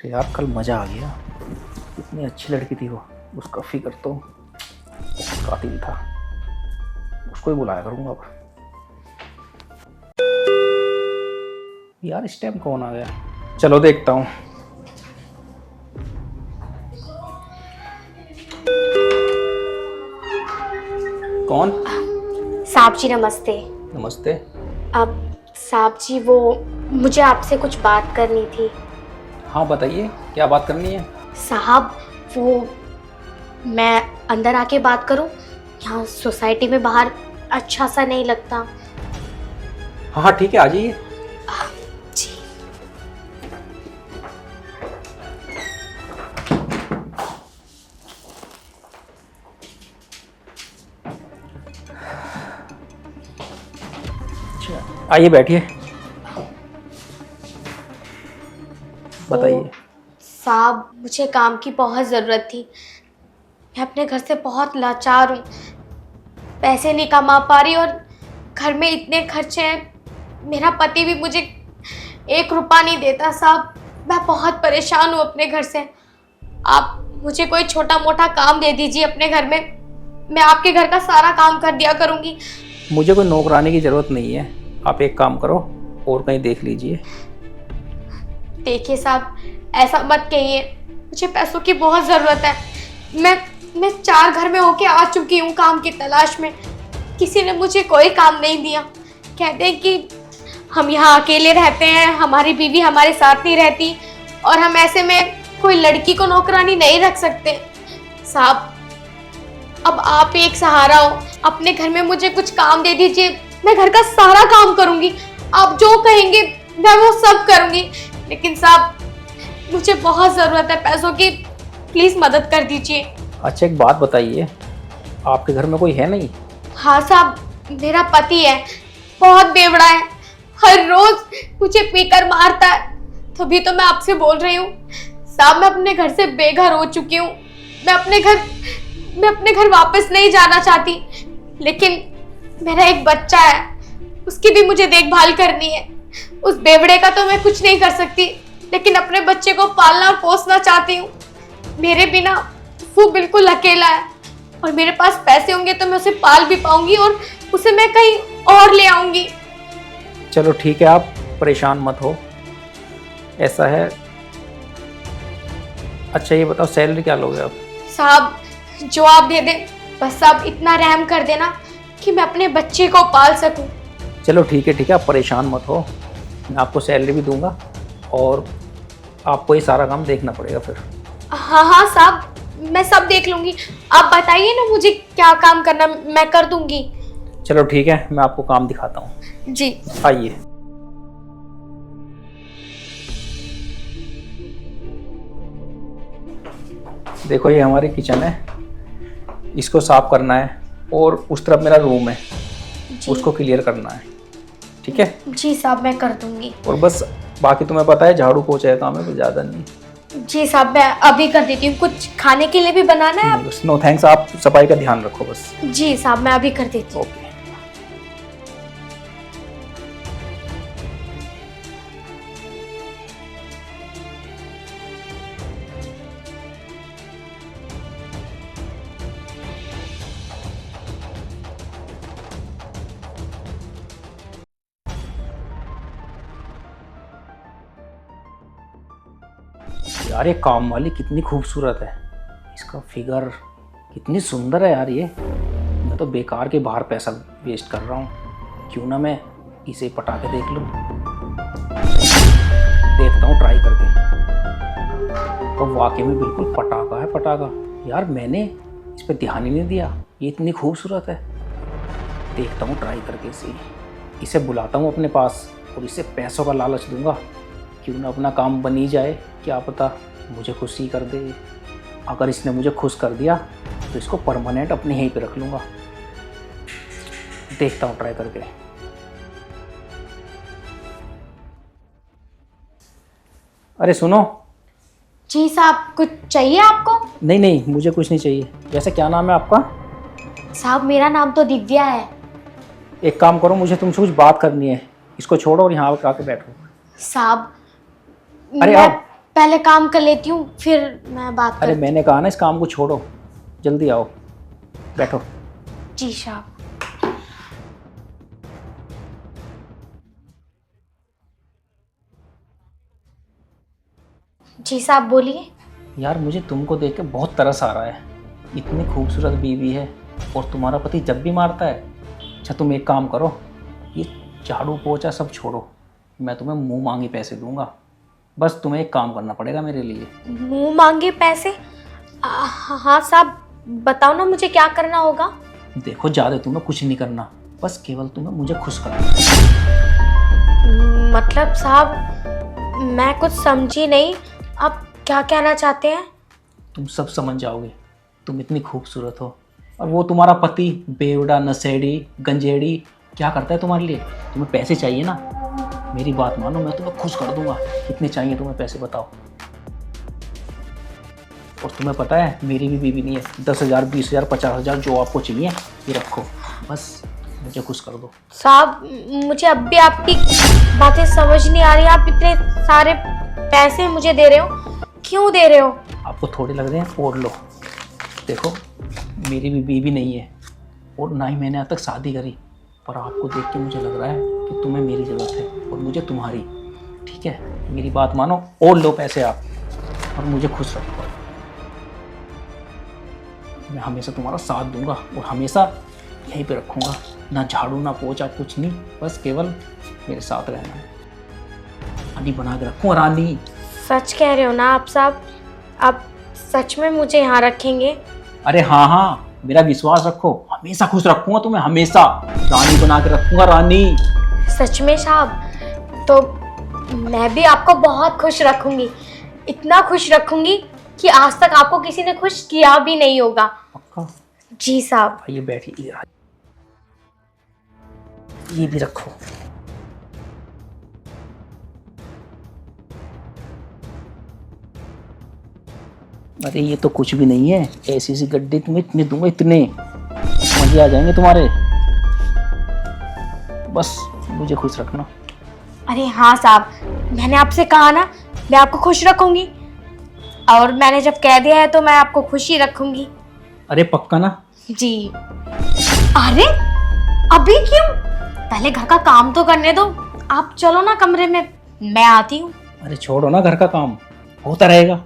अरे यार कल मज़ा आ गया। कितनी अच्छी लड़की थी वो। उसका फिक्र तो कातिल था। उसको ही बुलाया करूँगा अब। यार इस टाइम कौन आ गया? चलो देखता हूँ। कौन? साहब जी नमस्ते। नमस्ते। अब साहब जी वो मुझे आपसे कुछ बात करनी थी। हाँ बताइए, क्या बात करनी है? साहब वो मैं अंदर आके बात करूं? यहाँ सोसाइटी में बाहर अच्छा सा नहीं लगता। हाँ हाँ ठीक है, आ जाइए। जी आइए बैठिए, बताइए। साहब मुझे काम की बहुत ज़रूरत थी। मैं अपने घर से बहुत लाचार हूँ, पैसे नहीं कमा पा रही और घर में इतने खर्चे हैं। मेरा पति भी मुझे 1 रुपया नहीं देता। साहब मैं बहुत परेशान हूँ अपने घर से। आप मुझे कोई छोटा मोटा काम दे दीजिए अपने घर में, मैं आपके घर का सारा काम कर दिया करूँगी। मुझे कोई नौकरानी की ज़रूरत नहीं है। आप एक काम करो और कहीं देख लीजिए। देखिए साहब ऐसा मत कहिए, मुझे पैसों की बहुत ज़रूरत है। मैं 4 घर में होके आ चुकी हूँ काम की तलाश में, किसी ने मुझे कोई काम नहीं दिया। कहते हैं कि हम यहाँ अकेले रहते हैं, हमारी बीवी हमारे साथ नहीं रहती और हम ऐसे में कोई लड़की को नौकरानी नहीं रख सकते। साहब अब आप ही एक सहारा हो, अपने घर में मुझे कुछ काम दे दीजिए, मैं घर का सारा काम करूँगी। आप जो कहेंगे मैं वो सब करूँगी। लेकिन साहब मुझे बहुत ज़रूरत है पैसों की, प्लीज़ मदद कर दीजिए। अच्छा एक बात बताइए, आपके घर में कोई है नहीं? हाँ साहब मेरा पति है, बहुत बेवड़ा है, हर रोज मुझे पीकर मारता है, तभी तो मैं आपसे बोल रही हूँ। साहब मैं अपने घर से बेघर हो चुकी हूँ। मैं अपने घर वापस नहीं जाना चाहती, लेकिन मेरा एक बच्चा है, उसकी भी मुझे देखभाल करनी है। उस बेवड़े का तो मैं कुछ नहीं कर सकती, लेकिन अपने बच्चे को पालना और पोसना चाहती हूँ। मेरे बिना वो बिल्कुल अकेला है और मेरे पास पैसे होंगे तो मैं उसे पाल भी पाऊंगी और उसे मैं कहीं और ले आऊंगी। चलो ठीक है, आप परेशान मत हो। ऐसा है, अच्छा ये बताओ सैलरी क्या लोगे आप? साहब जो आप दे दें, बस आप इतना रहम कर देना कि मैं अपने बच्चे को पाल सकूं। चलो ठीक है आप परेशान मत हो। मैं आपको सैलरी भी दूंगा और आपको ये सारा काम देखना पड़ेगा फिर। हाँ हाँ साहब मैं सब देख लूंगी, आप बताइए ना मुझे क्या काम करना, मैं कर दूंगी। चलो ठीक है, मैं आपको काम दिखाता हूँ। जी आइए। देखो ये हमारी किचन है, इसको साफ करना है और उस तरफ मेरा रूम है, उसको क्लियर करना है। ठीक है? जी साहब मैं कर दूंगी। और बस बाकी तुम्हें पता है झाड़ू पोछे का काम है, कुछ ज़्यादा नहीं। जी साहब मैं अभी कर देती हूँ। कुछ खाने के लिए भी बनाना है? नहीं, बस नो थैंक्स, आप सफाई का ध्यान रखो बस। जी साहब मैं अभी कर देती हूँ। ओके। यार ये काम वाली कितनी खूबसूरत है, इसका फिगर कितनी सुंदर है यार। ये मैं तो बेकार के बाहर पैसा वेस्ट कर रहा हूँ, क्यों ना मैं इसे पटा के देख लूँ। देखता हूँ ट्राई करके। तो वाकई में बिल्कुल पटाखा है, पटाखा। यार मैंने इस पर ध्यान ही नहीं दिया, ये इतनी खूबसूरत है। देखता हूँ ट्राई करके इसे बुलाता हूँ अपने पास और इसे पैसों का लालच दूंगा। क्यों ना अपना काम बन ही जाए, क्या पता मुझे खुशी कर दे। अगर इसने मुझे खुश कर दिया तो इसको परमानेंट अपने यहीं पे रख लूँगा। देखता हूँ ट्राई करके। अरे सुनो। जी साहब कुछ चाहिए आपको? नहीं मुझे कुछ नहीं चाहिए। वैसे क्या नाम है आपका? साहब मेरा नाम तो दिव्या है। एक काम करो, मुझे तुमसे कुछ बात करनी है। इसको छोड़ो और यहाँ आके बैठो। साहब अरे मैं... आओ पहले काम कर लेती हूँ, फिर मैं बात अरे कर। मैंने कहा ना इस काम को छोड़ो, जल्दी आओ, बैठो। जी साहब। जी साहब बोलिए। यार मुझे तुमको देख के बहुत तरस आ रहा है। इतनी खूबसूरत बीवी है और तुम्हारा पति जब भी मारता है। अच्छा तुम एक काम करो, ये झाड़ू पोछा सब छोड़ो, मैं तुम्हें मुंह मांगी पैसे दूंगा। बस तुम्हें एक काम करना पड़ेगा मेरे लिए। मुंह मांगे पैसे? हाँ साहब, बताओ ना मुझे क्या करना होगा। देखो ज़्यादा तुम्हें कुछ नहीं करना, बस केवल तुम्हें मुझे खुश करना है। मतलब साहब मैं कुछ समझी नहीं, आप क्या कहना चाहते हैं? तुम सब समझ जाओगे, तुम इतनी खूबसूरत हो और वो तुम्हारा पति बेवड़ा नशेड़ी गंजेड़ी क्या करता है तुम्हारे लिए। तुम्हें पैसे चाहिए ना, मेरी बात मानो, मैं तुम्हें खुश कर दूंगा। कितने चाहिए तुम्हें पैसे बताओ। और तुम्हें पता है मेरी भी बीवी नहीं है। 10,000 20,000 50,000 जो आपको चाहिए ये रखो, बस मुझे खुश कर दो। साहब मुझे अब भी आपकी बातें समझ नहीं आ रही। आप इतने सारे पैसे मुझे दे रहे हो, क्यों दे रहे हो? आपको थोड़े लग रहे हैं और लो। देखो मेरी भी बीवी नहीं है और ना ही मैंने आज तक शादी करी, पर आपको देख के मुझे लग रहा है कि तुम्हें मेरी ज़रूरत है और मुझे तुम्हारी। ठीक है मेरी बात मानो और लो पैसे आप और मुझे खुश रखो। मैं हमेशा तुम्हारा साथ दूंगा और हमेशा यहीं पे रखूंगा। ना झाड़ू ना पोछा कुछ नहीं, बस केवल मेरे साथ रहना है। रानी बना के रखूंगा, रानी। सच कह रहे हो ना आप साहब? आप सच में मुझे यहाँ रखेंगे? अरे हाँ हाँ मेरा विश्वास रखो, हमेशा खुश रखूंगा तुम्हें, हमेशा रानी बना के रखूंगा, रानी। सच में साहब? तो मैं भी आपको बहुत खुश रखूंगी, इतना खुश रखूंगी कि आज तक आपको किसी ने खुश किया भी नहीं होगा। पक्का? जी साहब। आइए बैठिए, ये भी रखो। अरे ये तो कुछ भी नहीं है, ऐसी सी गड्ढे तुम्हें इतने दूंगा, इतने मजे आ जाएंगे तुम्हारे। बस मुझे खुश रखना। अरे हाँ साहब, मैंने आपसे कहा ना मैं आपको खुश रखूंगी, और मैंने जब कह दिया है तो मैं आपको खुश ही रखूंगी। अरे पक्का ना? जी। अरे अभी क्यों? पहले घर का काम तो करने दो। आप चलो ना कमरे में, मैं आती हूँ। अरे छोड़ो ना, घर का काम होता रहेगा।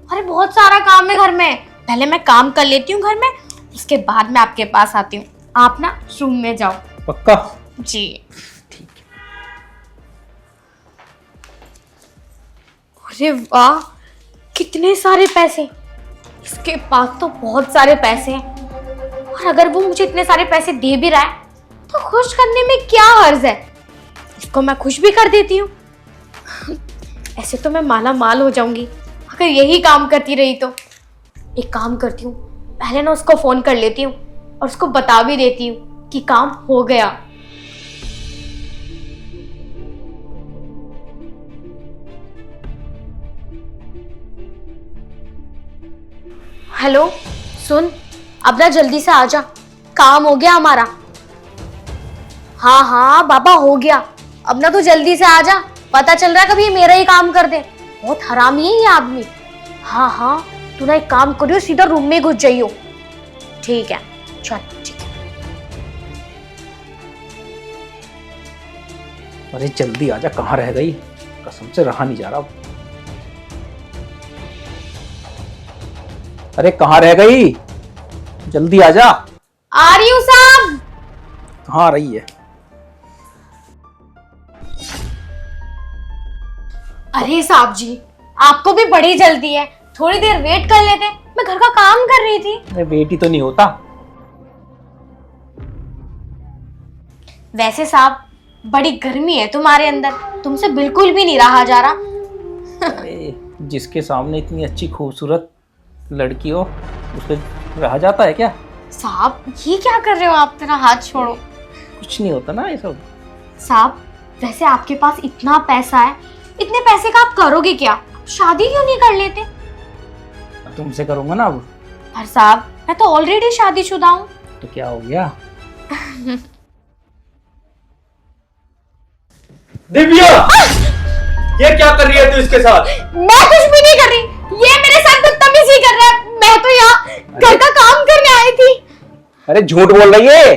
अरे बहुत सारा काम है घर में, पहले मैं काम कर लेती हूँ घर में, उसके बाद मैं आपके पास आती हूँ। आप ना रूम में जाओ। पक्का? जी। ठीक है। अरे वाह, कितने सारे पैसे! इसके पास तो बहुत सारे पैसे हैं, और अगर वो मुझे इतने सारे पैसे दे भी रहा है तो खुश करने में क्या हर्ज है? इसको मैं खुश भी कर देती हूँ। ऐसे तो मैं माला माल हो जाऊंगी अगर यही काम करती रही तो। एक काम करती हूँ, पहले ना उसको फोन कर लेती हूँ और उसको बता भी देती हूँ कि काम हो गया। हेलो सुन, अब ना जल्दी से आ जा, काम हो गया हमारा। हाँ हाँ बाबा हो गया, अब ना तू जल्दी से आ जा, पता चल रहा है कभी ये मेरा ही काम कर दे। बहुत हरामी है ये आदमी। हाँ हाँ तू ना एक काम करियो, सीधा रूम में घुस जाइयो। ठीक है चल, ठीक है। अरे जल्दी आजा, कहाँ रह गई? कसम से रहा नहीं जा रहा। अरे कहाँ रह गई? जल्दी आजा। आ रही हूँ साहब। कहाँ आ रही है? अरे साहब जी, आपको भी बड़ी जल्दी है, थोड़ी देर वेट कर लेते, मैं घर का काम कर रही थी। अरे वेट ही तो नहीं होता। वैसे साहब बड़ी गर्मी है तुम्हारे अंदर, तुमसे बिल्कुल भी नहीं रहा जा रहा। अरे जिसके सामने इतनी अच्छी खूबसूरत लड़की हो उस पर रहा जाता है क्या? साहब ये क्या कर रहे हो आप, तेरा हाथ छोड़ो। कुछ नहीं होता ना ये सब। साहब वैसे आपके पास इतना पैसा है, इतने पैसे का आप करोगे क्या? शादी क्यों नहीं कर लेते? तुमसे करूंगा ना अब। पर साहब मैं तो ऑलरेडी शादीशुदा हूँ। तो क्या हो गया? दिव्या! ये क्या कर रही है तू इसके साथ? मैं कुछ भी नहीं कर रही, ये मेरे साथ बदतमीजी कर रहा है। मैं तो यहाँ घर का काम करने आई थी। अरे झूठ बोल रही है।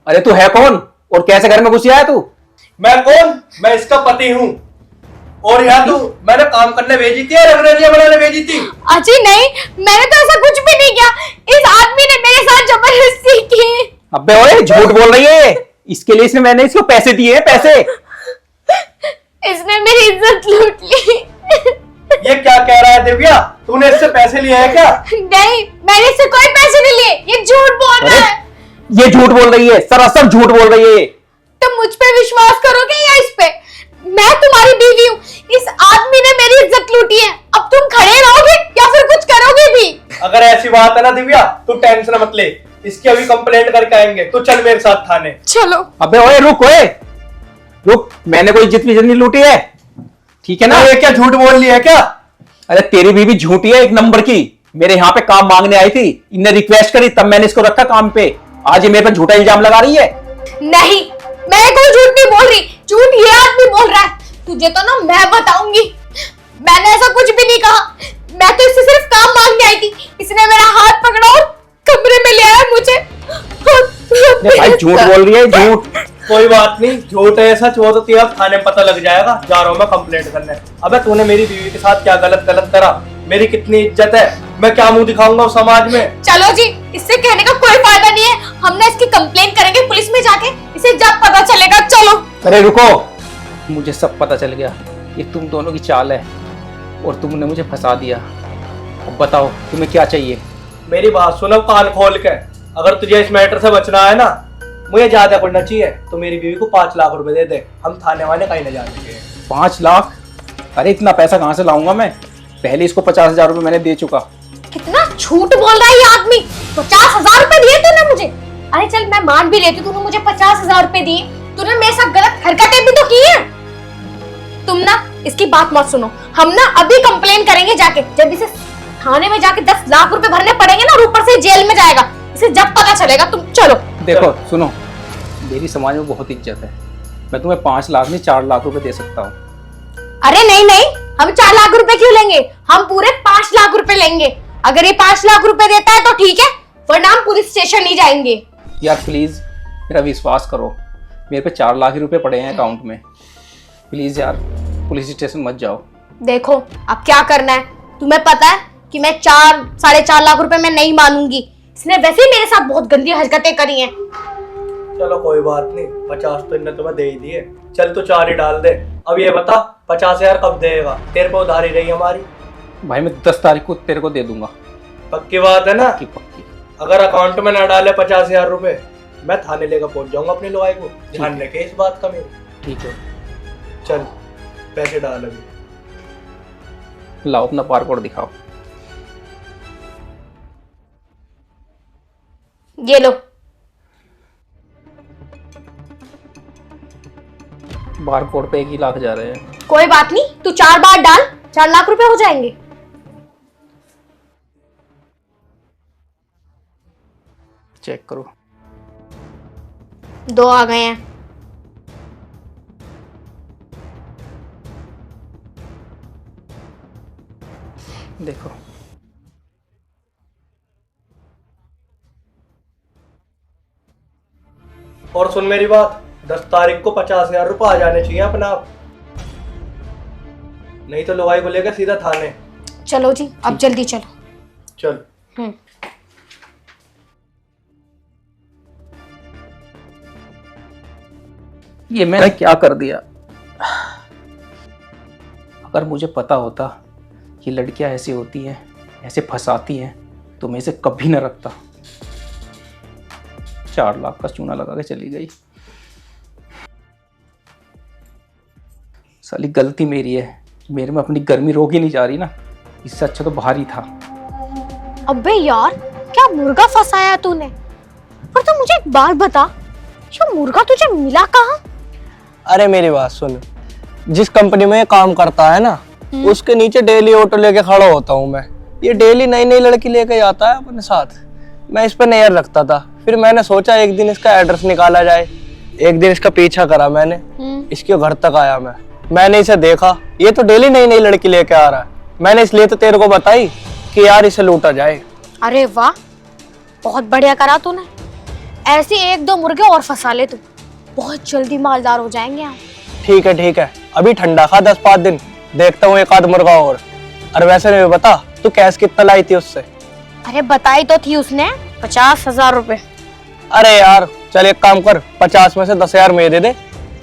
अरे तू है कौन और कैसे घर में घुसी आया तू? मैं कौन? मैं इसका पति हूँ। और यहाँ तू मैंने काम करने भेजी थी या रंगरेलियां बनाने भेजी थी? अजी नहीं, मैंने तो ऐसा कुछ भी नहीं किया। इस आदमी ने मेरे साथ जबरदस्ती की। अबे ओए झूठ बोल रही है। इसके लिए मैंने इसको पैसे दिए हैं, पैसे। इसने मेरी इज्जत लूट ली। ये क्या कह रहा है दिव्या? तूने इससे पैसे लिए हैं क्या? नहीं, मैंने इससे कोई पैसे नहीं लिए। ये झूठ बोल रहा है। ये झूठ बोल रही है, सरासर झूठ बोल रही है। तुम मुझ पे विश्वास करोगे या इस पे? मैं तुम्हारी बीवी हूँ। इस आदमी ने मेरी इज्जत लूटी है। अब तुम खड़े रहोगे या फिर कुछ करोगे भी? अगर ऐसी बात है ना दिव्या, तू टेंशन मत ले। इसकी अभी कंप्लेंट करके आएंगे। तू चल मेरे साथ थाने। चलो। अबे ओए रुक, ओए रुक। मैंने कोई इज्जत नहीं लूटी है, ठीक है ना? ये क्या झूठ बोल रही है क्या? अरे तेरी बीवी झूठी है एक नंबर की। मेरे यहाँ पे काम मांगने आई थी, इनने रिक्वेस्ट करी तब मैंने इसको रखा काम पे। आज ये मेरे पे झूठा इल्जाम लगा रही है। नहीं, मैं कोई झूठ नहीं बोल रही। झूठ ये आदमी बोल रहा है। तुझे तो ना मैं बताऊंगी। मैंने ऐसा कुछ भी नहीं कहा। मैं तो इससे सिर्फ काम मांगने आई थी। इसने मेरा हाथ पकड़ा और कमरे में ले आया मुझे। भाई झूठ बोल रही है, झूठ। कोई बात नहीं, झूठ है सच हो तो तेरा थाने में पता लग जाएगा। जा रहा हूँ मैं कंप्लेंट करने। अबे तूने मेरी बीवी के साथ क्या गलत करा? मेरी कितनी इज्जत है, मैं क्या मुंह दिखाऊंगा उस समाज में? चलो जी, इससे कहने का कोई फायदा नहीं है। हम ना इसकी कंप्लेंट करेंगे पुलिस में जाके। इसे जब पता चलेगा। चलो। अरे रुको, मुझे सब पता चल गया। ये तुम दोनों की चाल है और तुमने मुझे फंसा दिया। अब बताओ तुम्हें क्या चाहिए? मेरी बात सुनो कान खोल के। अगर तुझे इस मैटर से बचना है ना, मुझे ज्यादा पड़ना चाहिए तो मेरी बीवी को 5 लाख रुपए दे दे। हम थाने वाले कहीं न जाएंगे। 5 लाख? अरे इतना पैसा कहाँ से लाऊंगा मैं? पहले इसको 50,000 रुपए मैंने दे चुका। कितना झूठ बोल रहा है ये आदमी। 50,000 रुपए दिए तूने मुझे? अरे चल मैं मान भी लेती, तूने मुझे 50,000 रुपए दिए। तूने मेरे साथ गलत हरकतें भी तो की है। तुम ना इसकी बात मत सुनो। हम ना अभी कंप्लेन करेंगे जाके। जब इसे थाने में जाके 10 लाख रुपए भरने पड़ेंगे ना और ऊपर से जेल में जाएगा। इसे जब पता चलेगा। तुम चलो। देखो सुनो, मेरी समाज में बहुत इज्जत है। मैं तुम्हें 5 लाख नहीं 4 लाख रुपए दे सकता हूँ। अरे नहीं नहीं, हम 4 लाख रुपए क्यों लेंगे? हम पूरे 5 लाख रुपए लेंगे। अगर ये 5 लाख रुपए देता है तो ठीक है, वरना हम पुलिस स्टेशन नहीं जाएंगे। यार प्लीज मेरा विश्वास करो, मेरे पे 4 लाख ही रुपए पड़े हैं अकाउंट में। प्लीज यार पुलिस स्टेशन मत जाओ। देखो अब क्या करना है। तुम्हें पता है कि मैं 4-4.5 लाख रुपए में नहीं मानूंगी। इसने वैसे ही मेरे साथ बहुत गंदी हरकतें करी हैं। चलो कोई बात नहीं, 50 तो इन्हें तुम्हें दे ही दिए। चल तू 4 ही डाल दे। अब ये बता 50,000 कब देगा? तेरे पे उधारी रही हमारी। भाई मैं 10 तारीख को तेरे को दे दूंगा। पक्की बात है ना? पक्की। अगर अकाउंट में ना डाले 50,000 रुपए, मैं थाने लेकर पहुंच जाऊंगा अपनी लुगाई को। ध्यान रखे इस बात का मेरे। ठीक है, चल पैसे डाल अभी। लाओ अपना पासपोर्ट दिखाओ। ये लो। बारकोड पे 1 ही लाख जा रहे हैं। कोई बात नहीं, तू 4 बार डाल, 4 लाख रुपए हो जाएंगे। चेक करो। 2 आ गए हैं। देखो और सुन मेरी बात, 10 तारीख को 50,000 रुपए आ जाने चाहिए अपना आप। नहीं तो लुगाई को लेकर सीधा थाने। चलो जी, अब जल्दी चलो। चल। ये मैंने क्या कर दिया? अगर मुझे पता होता कि लड़कियां ऐसी होती हैं, ऐसे फंसाती हैं, तो मैं इसे कभी न रखता। 4 लाख का चूना लगा के चली गई। साली गलती मेरी है, मेरे में अपनी गर्मी रोक ही नहीं जा रही ना। इससे अच्छा तो बाहर ही था। अबे यार, क्या मुर्गा फंसाया तूने? और तू मुझे एक बात बता, जो मुर्गा तुझे मिला कहाँ? अरे मेरी बात सुन, जिस कंपनी में ये काम करता है ना, उसके नीचे डेली ऑटो लेके खड़ा होता हूँ मैं। ये डेली नई नई लड़की लेके जाता है अपने साथ। मैं इस पे नजर रखता था, फिर मैंने सोचा एक दिन इसका एड्रेस निकाला जाए। एक दिन इसका पीछा करा मैंने, इसके घर तक आया मैंने इसे देखा ये तो डेली नई नई लड़की लेके आ रहा है। मैंने इसलिए तो तेरे को बताई कि यार इसे लूटा जाए। अरे वाह, बहुत बढ़िया करा तूने। ऐसे एक दो मुर्गे और फंसा ले तू, बहुत जल्दी मालदार हो जाएंगे हम। ठीक है, अभी ठंडा खा 10-5 दिन, देखता हूँ एक आध मुर्गा और। अरे वैसे नहीं बता, तू कैश कितना लाई थी उससे? अरे बताई तो थी उसने 50,000 रुपए। अरे यार चल एक काम कर, 50 में से 10,000 मेरे दे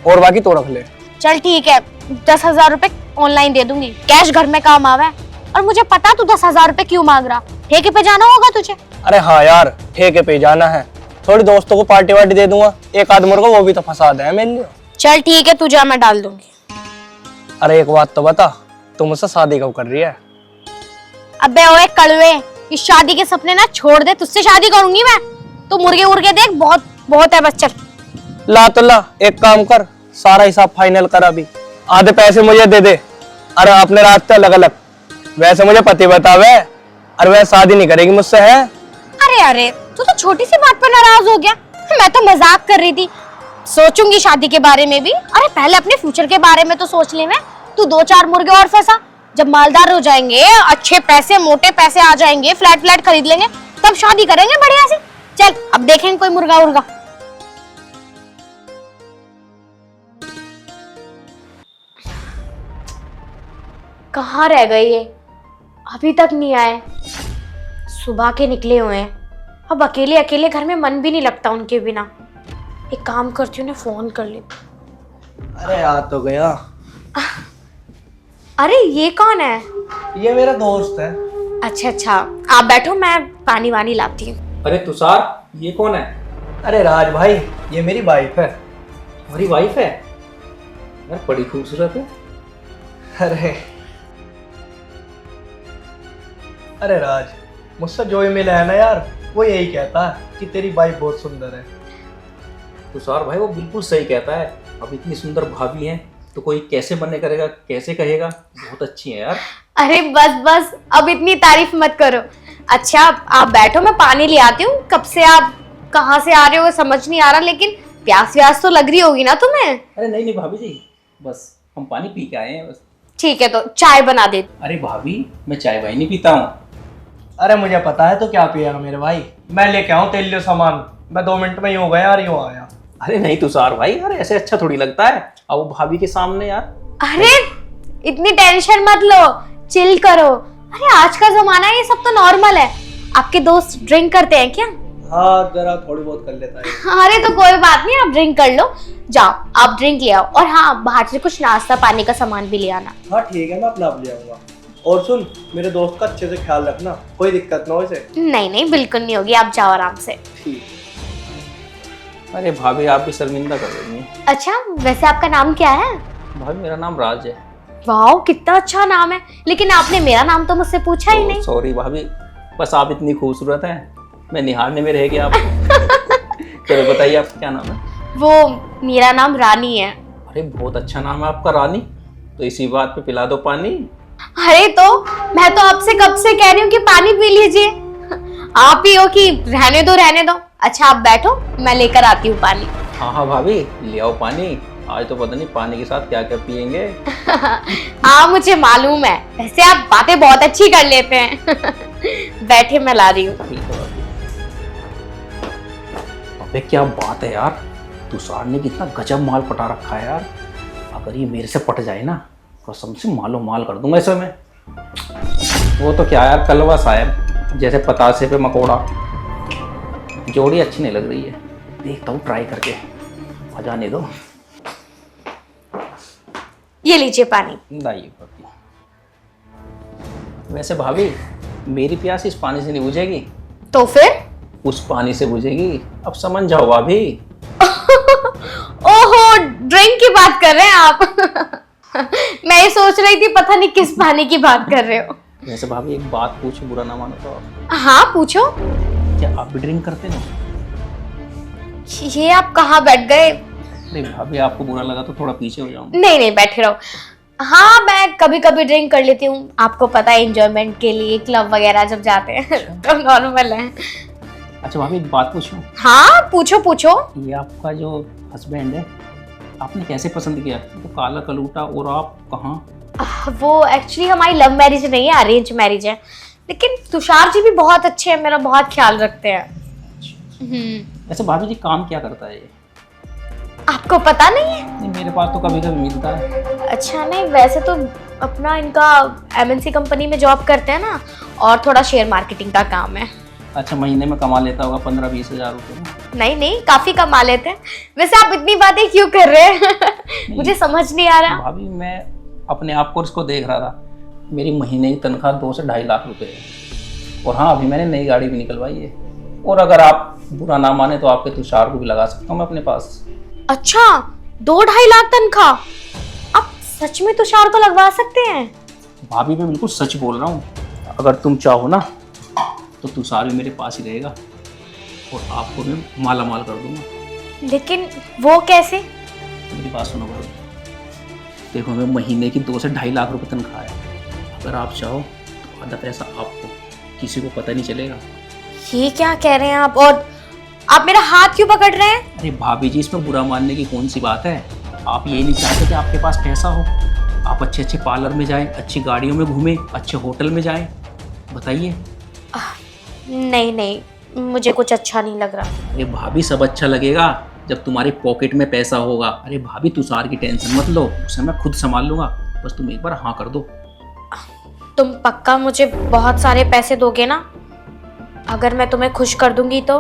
और बाकी तो रख ले। चल ठीक है, 10,000 रुपए ऑनलाइन दे दूंगी, कैश घर में काम आवे। और मुझे पता तू 10,000 रुपए क्यों मांग रहा, ठेके पे जाना होगा तुझे। अरे हाँ यार, ठेके पे जाना है, थोड़ी दोस्तों को पार्टी वार्टी दे दूंगा, एक आध मुर्गा वो भी तो फंसा दे मेरे लिए। चल ठीक है, तू जा, मैं डाल दूंगी। अरे एक बात तो बता, तू मुझसे शादी कब कर रही है? अबे ओए कड़वे, इस शादी के सपने ना छोड़ दे, तुझसे शादी करूंगी मैं। तू मुर्गे उर्गे देख, बहुत बहुत है बस। चल ला तो ला, एक काम कर, सारा हिसाब फाइनल कर अभी, आधे पैसे मुझे दे दे। अरे अपने रास्ते अलग अलग, वैसे मुझे पति बतावे, अरे वह शादी नहीं करेगी मुझसे है। अरे अरे, तू तो छोटी सी बात पर नाराज हो गया। मैं तो मजाक कर रही थी, सोचूंगी शादी के बारे में भी। अरे पहले अपने फ्यूचर के बारे में तो सोच ले। मैं तू 2-4 मुर्गे और फंसा, जब मालदार हो जाएंगे, अच्छे पैसे मोटे पैसे आ जाएंगे, फ्लैट खरीद लेंगे, तब शादी करेंगे बढ़िया से। चल अब देखेंगे कोई मुर्गा उर्गा। कहाँ रह गए ये, अभी तक नहीं आए। सुबह के निकले हुए हैं, अब अकेले अकेले घर में मन भी नहीं लगता उनके बिना। एक काम करती हूँ, फोन कर लेती। अरे आ तो गया। अरे ये कौन है? ये मेरा दोस्त है। अच्छा, आप बैठो, मैं पानी वानी लाती हूँ। अरे तुषार, ये कौन है? अरे राज भाई, ये मेरी वाइफ है। तुम्हारी वाइफ है? यार बड़ी खूबसूरत है। अरे राज, मुझसे जो ही मिला है ना यार, वो यही कहता है कि तेरी वाइफ बहुत सुंदर है। तुषार भाई वो बिल्कुल सही कहता है। अब इतनी सुंदर भाभी है तो कोई कैसे मना करेगा, कैसे कहेगा बहुत अच्छी है यार। अरे बस अब इतनी तारीफ मत करो। अच्छा आप बैठो, मैं पानी ले आती हूँ। कब से आप कहाँ से आ रहे हो समझ नहीं आ रहा, लेकिन प्यास तो लग रही होगी ना तुम्हें। अरे नहीं भाभी जी, बस हम पानी पी के आए हैं बस। ठीक है, तो चाय बना दे। अरे भाभी, मैं चाय वाय नहीं पीता हूँ। अरे मुझे पता है तो क्या पिएगा मेरे भाई, मैं लेके आऊँ तेरे लिए सामान, मैं 2 मिनट में ही हो गया यार, यूँ आया। अरे नहीं तुषार भाई, अरे ऐसे अच्छा थोड़ी लगता है अब वो भाभी के सामने यार। अरे इतनी टेंशन मत लो, चिल करो। अरे आज का जमाना है, ये सब तो नॉर्मल है। आपके दोस्त ड्रिंक करते हैं क्या? हाँ जरा थोड़ी बहुत कर लेता है। अरे तो कोई बात नहीं, आप ड्रिंक कर लो। जाओ आप ड्रिंक ले आओ, और हाँ बाहर से कुछ नाश्ता पानी का सामान भी ले आना। हाँ ठीक है, मैं अपना आप ले आऊंगा। और सुन, मेरे दोस्त का अच्छे से ख्याल रखना, कोई दिक्कत ना हो इसे। नहीं बिल्कुल नहीं होगी, आप जाओ आराम से। ठीक। अरे भाभी आप भी शर्मिंदा कर रही हैं। अच्छा वैसे आपका नाम क्या है? भाभी मेरा नाम राज है। वाह कितना अच्छा नाम है, लेकिन आपने मेरा नाम तो मुझसे पूछा ही नहीं। सॉरी भाभी, बस आप इतनी खूबसूरत हैं, मैं निहारने में रह गया आपको। चलो बताइए आपका क्या नाम है? वो मेरा नाम रानी है। अरे बहुत अच्छा नाम है आपका, रानी। तो इसी बात पे पिला दो पानी। अरे तो मैं तो आपसे कब से कह रही हूँ कि पानी पी लीजिए, आप ही हो कि रहने दो। अच्छा आप बैठो, मैं लेकर आती हूँ पानी। हाँ भाभी ले आओ पानी। आज तो पता नहीं पानी के साथ क्या क्या पियेंगे। हाँ मुझे मालूम है, वैसे आप बातें बहुत अच्छी कर लेते हैं। बैठे, मैं ला रही हूँ। ठीक है भाभी। अबे क्या बात है यार, तुषार ने कितना गजब माल पटा रखा है यार। अगर ये मेरे से पट जाए ना, कसम से मालो माल कर दूंगा इसे मैं। वो तो क्या यार, कलवा साहब जैसे पतासे पे मकोड़ा, जोड़ी अच्छी नहीं लग रही है। देखता हूँ ट्राई करके, मजा नहीं दो। ये लीजिए पानी। नहीं भाभी, वैसे भाभी मेरी प्यास इस पानी से नहीं बुझेगी, तो फिर उस पानी से बुझेगी। अब समझ जाओ भाभी। ओहो, ड्रिंक की बात कर रहे हैं आप। मैं ये सोच रही थी पता नहीं किस पानी की बात कर रहे हो। वैसे भाभी एक बात पूछो, बुरा ना मानो तो आप। हाँ पूछो। क्या आप भी ड्रिंक करते हो? ये आप कहाँ बैठ गए? नहीं भाभी आपको बुरा लगा तो थोड़ा पीछे हो जाऊँ। नहीं बैठे रहो। हाँ मैं कभी कभी ड्रिंक कर लेती हूँ, आपको पता है एंजॉयमेंट के लिए क्लब वगैरह जब जाते हैं तो नॉर्मल है। अच्छा भाभी एक बात पूछूं? हाँ पूछो। ये आपका जो हस्बैंड है, आपने कैसे पसंद किया? तो काला कलूटा, और आप कहाँ? वो एक्चुअली हमारी लव मैरिज नहीं है, अरेंज मैरिज है। लेकिन तुषार जी भी बहुत अच्छे हैं, मेरा बहुत ख्याल रखते हैं। वैसे भाभी जी काम क्या करता है ये? आपको पता नहीं है? नहीं, मेरे पास तो कभी कभी मिलता है। अच्छा, नहीं वैसे तो अपना इनका एमएनसी कंपनी में जॉब करते हैं ना, और थोड़ा शेयर मार्केटिंग का काम है। अच्छा, महीने में कमा लेता होगा 15-20 हज़ार रुपये ना? नहीं नहीं, काफी कमा लेते हैं। वैसे आप इतनी बातें क्यों कर रहे हैं? मुझे समझ नहीं आ रहा। भाभी मैं अपने आप को इसको देख रहा था। मेरी महीने की तनख्वाह 2 से 2.5 लाख रुपए है। और हाँ, अभी मैंने नई गाड़ी भी निकलवाई है। और अगर आप बुरा ना माने तो आपके तुषार को भी लगा सकता हूँ मैं अपने पास। अच्छा, 2-2.5 लाख तनख्वाह? आप सच में तुषार को लगवा सकते हैं? भाभी मैं बिल्कुल सच बोल रहा हूँ। अगर तुम चाहो ना तो तुषार भी मेरे पास ही रहेगा और आपको मैं माला माल कर दूंगा। लेकिन वो कैसे? मेरी बात सुनो भाभी, देखो मैं महीने की 2 से 2.5 लाख रुपए तनख्वाह है। अगर आप चाहो तो आधा पैसा आपको, किसी को पता नहीं चलेगा। ये क्या कह रहे हैं आप? और आप मेरा हाथ क्यों पकड़ रहे हैं? अरे भाभी जी, इसमें बुरा मानने की कौन सी बात है? आप ये नहीं चाहते कि आपके पास पैसा हो, आप अच्छे अच्छे पार्लर में जाएं, अच्छी गाड़ियों में घूमें, अच्छे होटल में जाएं? बताइए। नहीं नहीं, मुझे कुछ अच्छा नहीं लग रहा। अरे भाभी, सब अच्छा लगेगा जब तुम्हारे पॉकेट में पैसा होगा। अरे भाभी, तुषार की टेंशन मत लो, उसे मैं खुद संभाल लूंगा। बस तुम एक बार हाँ कर दो। तुम पक्का मुझे बहुत सारे पैसे दोगे ना, अगर मैं तुम्हें खुश कर दूंगी तो?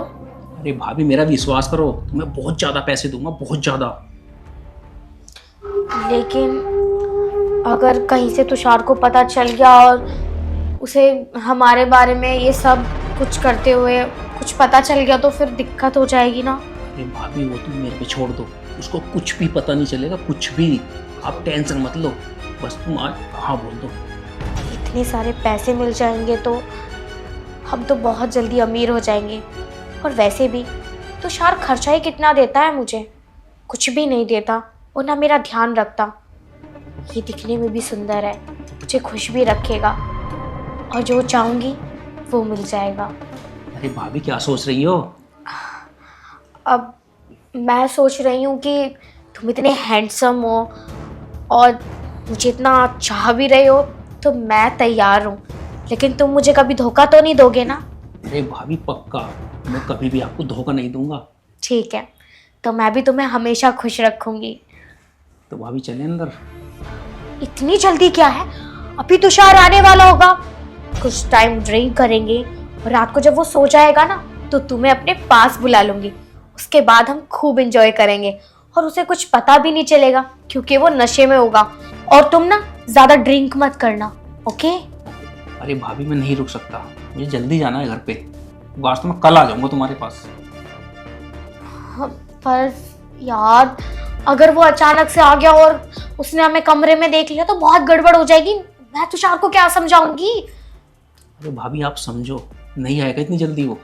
अरे भाभी, मेरा विश्वास करो, तुम्हें बहुत ज्यादा पैसे दूंगा, बहुत ज्यादा। लेकिन अगर कहीं से तुषार को पता चल गया और उसे हमारे बारे में ये सब कुछ करते हुए कुछ पता चल गया तो फिर दिक्कत हो जाएगी ना। अरे भाभी, वो तुम मेरे पे छोड़ दो, उसको कुछ भी पता नहीं चलेगा, कुछ भी। आप टेंशन मत लो, बस तुम आज हाँ बोल दो। इतने सारे पैसे मिल जाएंगे तो हम तो बहुत जल्दी अमीर हो जाएंगे। और वैसे भी तुषार खर्चा ही कितना देता है मुझे, कुछ भी नहीं देता और ना मेरा ध्यान रखता। ये दिखने में भी सुंदर है, मुझे खुश भी रखेगा और जो चाहूंगी वो मिल जाएगा। अरे भाभी, क्या सोच रही हो? अब मैं सोच रही हूँ कि तुम इतने हैंडसम हो और मुझे इतना चाह भी रहे हो तो मैं तैयार हूँ। लेकिन तुम मुझे कभी धोखा तो नहीं दोगे ना? अरे भाभी, पक्का, मैं कभी भी आपको धोखा नहीं दूंगा। ठीक है, तो मैं भी तुम्हें हमेशा खुश रखूंगी। तो भाभी चले अंदर। इतनी जल्दी क्या है, अभी तुषार आने वाला होगा। कुछ टाइम ड्रिंक करेंगे और रात को जब वो सो जाएगा ना तो तुम्हें अपने पास बुला लूंगी। उसके बाद हम खूब एंजॉय करेंगे और उसे कुछ पता भी नहीं चलेगा क्योंकि वो नशे में होगा। और तुम ना ज्यादा ड्रिंक मत करना, ओके? अरे भाभी, मैं नहीं रुक सकता, मुझे जल्दी जाना है घर पे। आज तो मैं कल आ जाऊंगा तुम्हारे पास। पर यार, अगर वो अचानक से आ गया और उसने हमें कमरे में देख लिया तो बहुत गड़बड़ हो जाएगी। मैं तुषार को क्या समझाऊंगी? अरे भाभी, आप समझो, नहीं आएगा इतनी जल्दी वो।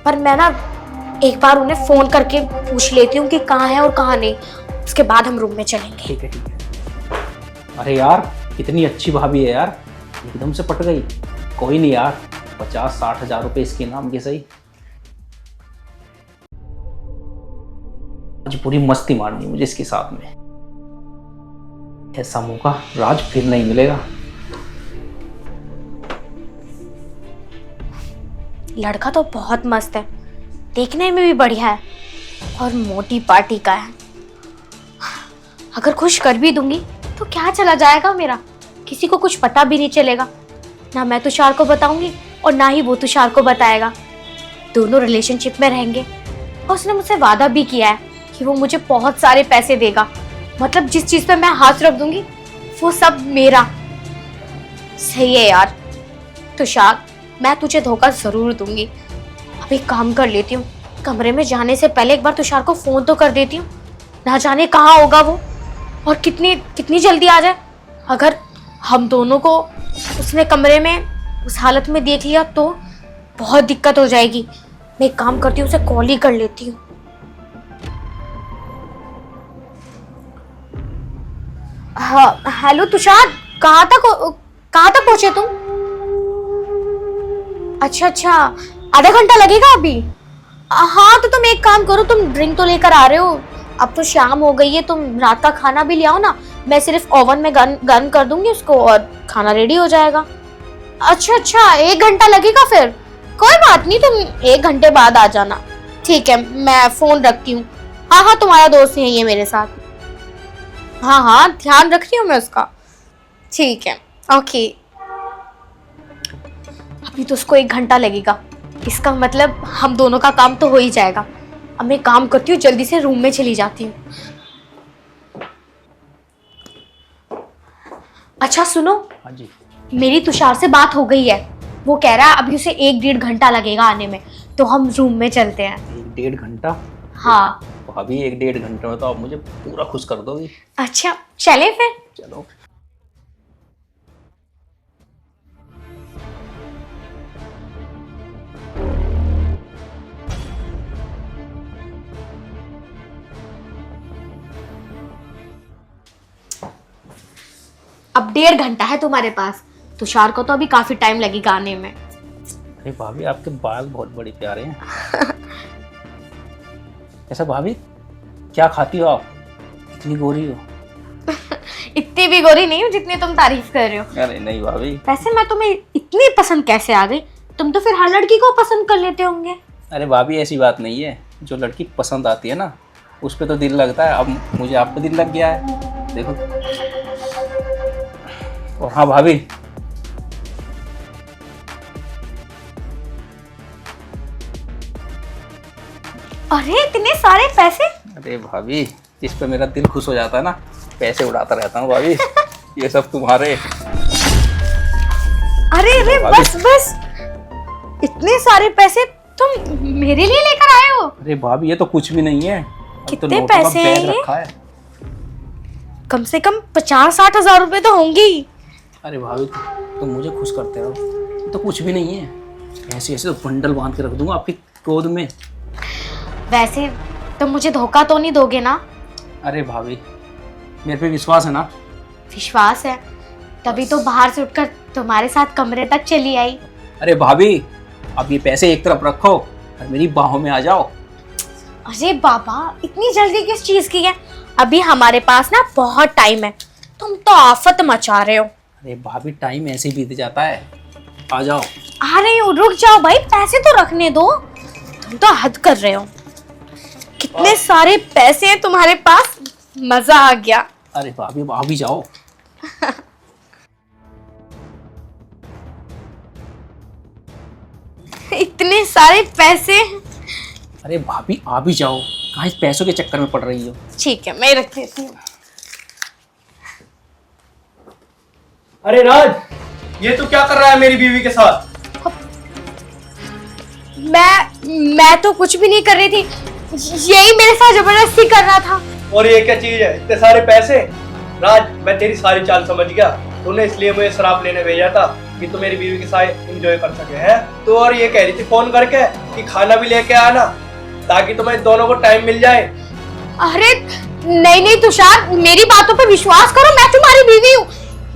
पर मैं ना एक बार उन्हें फोन करके पूछ लेती हूँ कि कहाँ है और कहाँ नहीं, उसके बाद हम रूम में चलेंगे। ठीक है, ठीक है। अरे यार, कितनी अच्छी भाभी है यार, एकदम से पट गई। कोई नहीं यार, 50-60 हज़ार रुपये इसके नाम के सही। आज पूरी मस्ती मारनी है मुझे इसके साथ में। ऐसा मौका राज फिर नहीं मिलेगा। लड़का तो बहुत मस्त है, देखने में भी बढ़िया है और मोटी पार्टी का है। अगर खुश कर भी दूंगी तो क्या चला जाएगा मेरा, किसी को कुछ पता भी नहीं चलेगा। ना मैं तुषार को बताऊंगी और ना ही वो तुषार को बताएगा। दोनों रिलेशनशिप में रहेंगे और उसने मुझसे वादा भी किया है कि वो मुझे बहुत सारे पैसे देगा। मतलब जिस चीज पे मैं हाथ रख दूंगी वो सब मेरा। सही है यार तुषार, मैं तुझे धोखा जरूर दूंगी। अब एक काम कर लेती हूँ, कमरे में जाने से पहले एक बार तुषार को फोन तो कर देती हूँ। ना जाने कहाँ होगा वो और कितनी जल्दी आ जाए। अगर हम दोनों को उसने कमरे में उस हालत में देख लिया तो बहुत दिक्कत हो जाएगी। मैं एक काम करती हूँ, उसे कॉल ही कर लेती हूँ। हाँ, हेलो तुषार, कहाँ तक पहुंचे तुम? अच्छा, आधा घंटा लगेगा अभी? हाँ, तो तुम एक काम करो, तुम ड्रिंक तो लेकर आ रहे हो, अब तो शाम हो गई है, तुम रात का खाना भी ले आओ ना। मैं सिर्फ ओवन में गन कर दूंगी उसको और खाना रेडी हो जाएगा। अच्छा अच्छा, 1 घंटा लगेगा फिर? कोई बात नहीं, तुम 1 घंटे बाद आ जाना। ठीक है, मैं फोन रखती हूँ। हाँ हाँ, तुम्हारा दोस्त ही है ये मेरे साथ। हाँ हाँ, ध्यान रख रही हूँ मैं उसका। ठीक है, ओके। अभी तो उसको 1 घंटा लगेगा, इसका मतलब हम दोनों का काम तो हो ही जाएगा। अब मैं काम करती हूँ, जल्दी से रूम में चली जाती हूँ। अच्छा सुनो, हाँ जी। मेरी तुषार से बात हो गई है। वो कह रहा है अभी उसे 1-1.5 घंटा लगेगा आने में, तो हम रूम में चलते हैं। 1-1.5 घंटा? हाँ। भाभी 1-1.5 घंटे में तो आप मुझे पूरा खुश कर दोगी। अच्छा चले फिर। चलो। अब 1.5 घंटा है तुम्हारे पास। तुषार को तो अभी काफी टाइम लगेगा आने में। अरे भाभी, आपके बाल बहुत बड़े प्यारे हैं। ऐसा भाभी, क्या खाती हो आप? इतनी गोरी हो। इतनी भी गोरी नहीं हूँ जितनी तुम तारीफ कर रहे हो। अरे नहीं भाभी। वैसे मैं तुम्हें इतनी पसंद कैसे आ गई? तुम तो फिर हर लड़की को पसंद कर लेते होंगे। अरे भाभी, ऐसी बात नहीं है। जो लड़की पसंद आती है ना, उस पे तो दिल लगता है। अब मुझे आप पे दिल लग गया है, देखो। और हाँ भाभी, अरे इतने सारे पैसे! अरे भाभी, इस पे मेरा दिल खुश हो जाता है ना, पैसे उड़ाता रहता हूँ भाभी। ये सब तुम्हारे। अरे अरे भाभी। बस बस, इतने सारे पैसे तुम मेरे लिए लेकर आए हो? अरे भाभी, ये तो कुछ भी नहीं है। अब तो कितने नोटों का पैसे हैं बैग ये? रखा है। कम से कम 50-60 हजार रुपए तो होंगे ही। अरे भाभी, तुम मुझे खुश करते रहो। ये तो कुछ भी नहीं है। ऐसे ऐसे तो बंडल बांध के रख दूंगा आपकी गोद में। वैसे तुम मुझे धोखा तो नहीं दोगे ना? अरे भाभी, मेरे पे विश्वास है ना? विश्वास है, तभी तो बाहर से उठकर तुम्हारे साथ कमरे तक चली आई। अरे भाभी, अब ये पैसे एक तरफ रखो और मेरी बाहों में आ जाओ। अरे बाबा, इतनी जल्दी किस चीज की है? अभी हमारे पास ना बहुत टाइम है। तुम तो आफत मचा रहे हो। अरे भाभी, टाइम ऐसे ही बीत जाता है। आ जाओ। आ रही हूँ, रुक जाओ भाई, पैसे तो रखने दो। तुम तो हद कर रहे हो। कितने सारे पैसे हैं तुम्हारे पास, मजा आ गया। अरे भाभी, अब आ भी जाओ। इतने सारे पैसे। अरे भाभी, आ भी जाओ। कहाँ इस पैसों के चक्कर में पड़ रही हो? ठीक है, मैं रख देती हूँ। अरे राज, ये तू क्या कर रहा है मेरी बीवी के साथ? मैं तो कुछ भी नहीं कर रही थी, यही मेरे साथ जबरदस्ती कर रहा था। और ये क्या चीज है, इतने सारे पैसे? राज, मैं तेरी सारी चाल समझ गया। तूने इसलिए मुझे शराब लेने भेजा था कि तू मेरी बीवी के साथ एंजॉय कर सके, है? तो और ये कह रही थी फोन करके कि खाना भी लेके आना, ताकि तुम्हें दोनों को टाइम मिल जाए। अरे नहीं नहीं तुषार, मेरी बातों पे विश्वास करो, मैं तुम्हारी बीवी हूँ।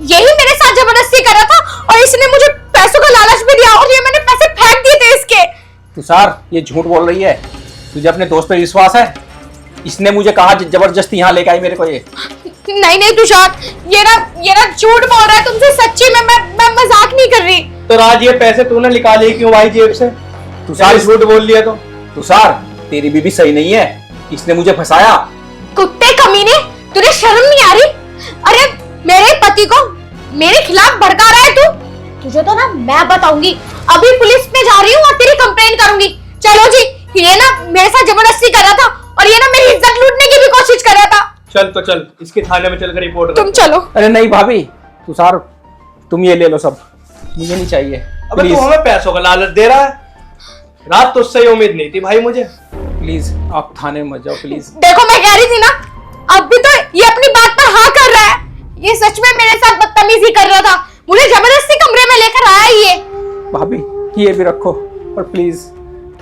यही मेरे साथ जबरदस्ती कर रहा था और इसने मुझे पैसों का लालच भी दिया और ये मैंने पैसे फेंक दिए थे इसके। तुषार, ये झूठ बोल रही है। तुझे अपने दोस्त पे विश्वास है? इसने मुझे कहा जबरदस्ती यहाँ लेके आई मेरे को ये। नहीं नहीं तुषार, ये ना झूठ बोल रहा है तुमसे। सच्ची में मैं मजाक नहीं कर रही। तो राज, ये पैसे तूने निकाले क्यों भाई जेब से? तुषार, झूठ बोल लिया तो? तुषार, तेरी बीवी सही नहीं है। इसने मुझे फंसाया। कुत्ते कमीने, तुझे शर्म नहीं आ रही? अरे मेरे पति को मेरे खिलाफ भड़का रहा है तू। तुझे तो ना मैं बताऊंगी। अभी पुलिस में जा रही हूँ और तेरी कंप्लेन करूंगी। चलो जी, ये ना मेरे साथ जबरदस्ती कर रहा था और ये ना मेरी इज्जत लूटने की भी कोशिश कर रहा था। चल तो चल, इसके थाने में चलकर रिपोर्ट तुम चलो। अरे नहीं भाभी, तुषार, तुम ये ले लो सब, मुझे नहीं चाहिए। अबे तू प्लीज हमें पैसों का लालच दे रहा है? रात तो उससे ही उम्मीद नहीं थी भाई मुझे। प्लीज, आप थाने में मत जाओ प्लीज। देखो, मैं कह रही थी ना, अब भी तो ये अपनी बात पर हाँ कर रहा है। ये सच में मेरे साथ बदतमीजी कर रहा था। मुझे जबरदस्ती कमरे में लेकर आया ये। भाभी, ये भी रखो, पर प्लीज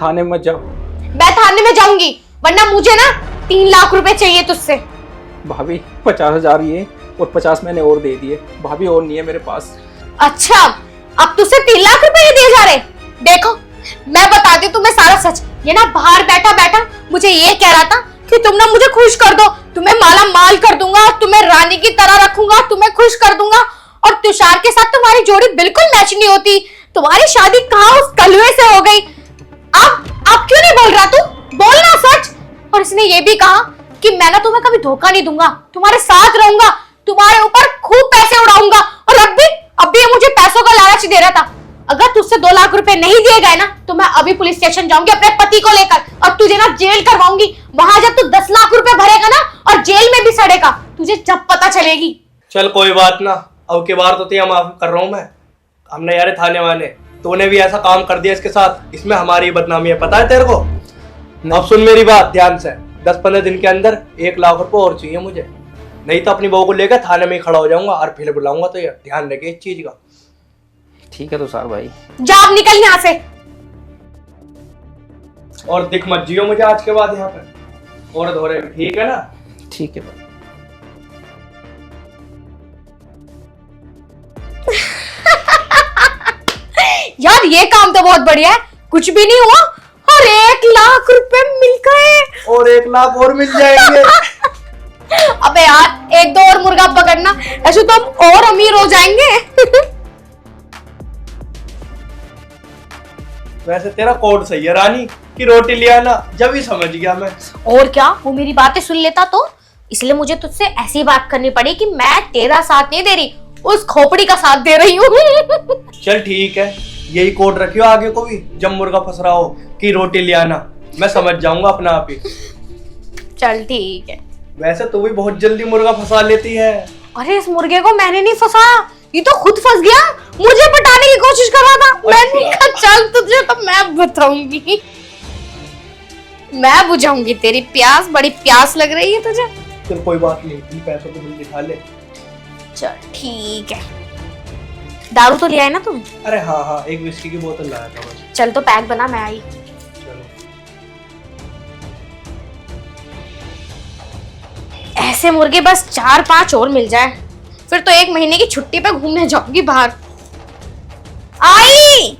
थाने में मत जाओ। मैं थाने में जाऊंगी, वरना मुझे ना 3 लाख रुपए चाहिए तुझसे। भाभी, 50,000 ये और 50 मैंने और दे दिए। भाभी, और नहीं है मेरे पास। अच्छा, अब तुझसे 3 लाख रुपए ही दिए जा रहे? देखो, मैं बताती हूँ तुम्हें सारा सच। ये ना बाहर बैठा बैठा मुझे ये कह रहा था कि तुम ना मुझे खुश कर दो, तुम्हें माला माल कर दूंगा, तुम्हें रानी की तरह रखूंगा, तुम्हें खुश कर दूंगा। और तुषार के साथ तुम्हारी जोड़ी बिल्कुल मैच नहीं होती। तुम्हारी शादी कहाँ उस कलवे से हो गई। अब क्यों नहीं बोल रहा तू? बोलना सच। और इसने ये भी कहा कि मैं ना तुम्हें कभी धोखा नहीं दूंगा, तुम्हारे साथ रहूंगा, तुम्हारे ऊपर खूब पैसे उड़ाऊंगा। और अब भी ये मुझे पैसों का लालच दे रहा था। अगर तुझसे 2 लाख रुपए नहीं दिए गए ना तो मैं अभी पुलिस स्टेशन जाऊंगी अपने पति को लेकर और तुझे ना जेल करवाऊंगी। वहां जब तू 10 लाख रुपए भरेगा ना और जेल में भी सड़ेगा, तुझे जब पता चलेगी। चल कोई बात ना, अब की बार तो तेरा माफ कर रहा हूँ मैं। हमने यार थाने वाले, तूने भी ऐसा काम कर दिया इसके साथ, इसमें हमारी बदनामी है, पता है तेरे को? अब सुन मेरी बात ध्यान से, 10-15 दिन के अंदर 1 लाख रुपए और चाहिए मुझे, नहीं तो अपनी बहू को लेकर थाने में ही खड़ा हो जाऊंगा और फिर बुलाऊंगा। तो यार ध्यान रखे इस चीज का। ठीक है तुषार भाई। जा अब निकल यहाँ से। और दिख मत जियो मुझे आज के बाद यहाँ पे और धोरे, ठीक है ना? ठीक है भाई। यार ये काम तो बहुत बढ़िया है, कुछ भी नहीं हुआ और 1 लाख रुपए मिल गए। और 1 लाख और मिल जाएंगे। अबे यार 1-2 और मुर्गा पकड़ना, ऐसे तो हम और अमीर हो जाएंगे। वैसे तेरा कोड सही है रानी कि रोटी ले आना, जब ही समझ गया मैं। और क्या, वो मेरी बातें सुन लेता तो। इसलिए मुझे तुझसे ऐसी बात करनी पड़ी कि मैं तेरा साथ नहीं दे रही, उस खोपड़ी का साथ दे रही हूँ। चल ठीक है, यही कोड रखियो आगे को भी, जब मुर्गा फंस रहा हो कि रोटी ले आना, मैं समझ जाऊंगा अपना आप ही। चल ठीक है। वैसे तू भी बहुत जल्दी मुर्गा फंसा लेती है। अरे इस मुर्गे को मैंने नहीं फंसाया, ये तो खुद फंस गया, मुझे पटाने की कोशिश कर रहा था। मैंने कहा चल तुझे तो मैं बताऊंगी, मैं बुझाऊंगी तेरी प्यास। बड़ी प्यास लग रही है तुझे। चल कोई बात नहीं, इन पैसों को जल्दी खा ले। चल ठीक है। दारू तो ले आए ना तुम? अरे हाँ हाँ, एक विस्की की बोतल लाया था बस। चल तो पैक बना, मैं आई। चलो। ऐसे मुर्गे बस 4-5 और मिल जाए, फिर तो 1 महीने की छुट्टी पे घूमने जाऊंगी बाहर। आई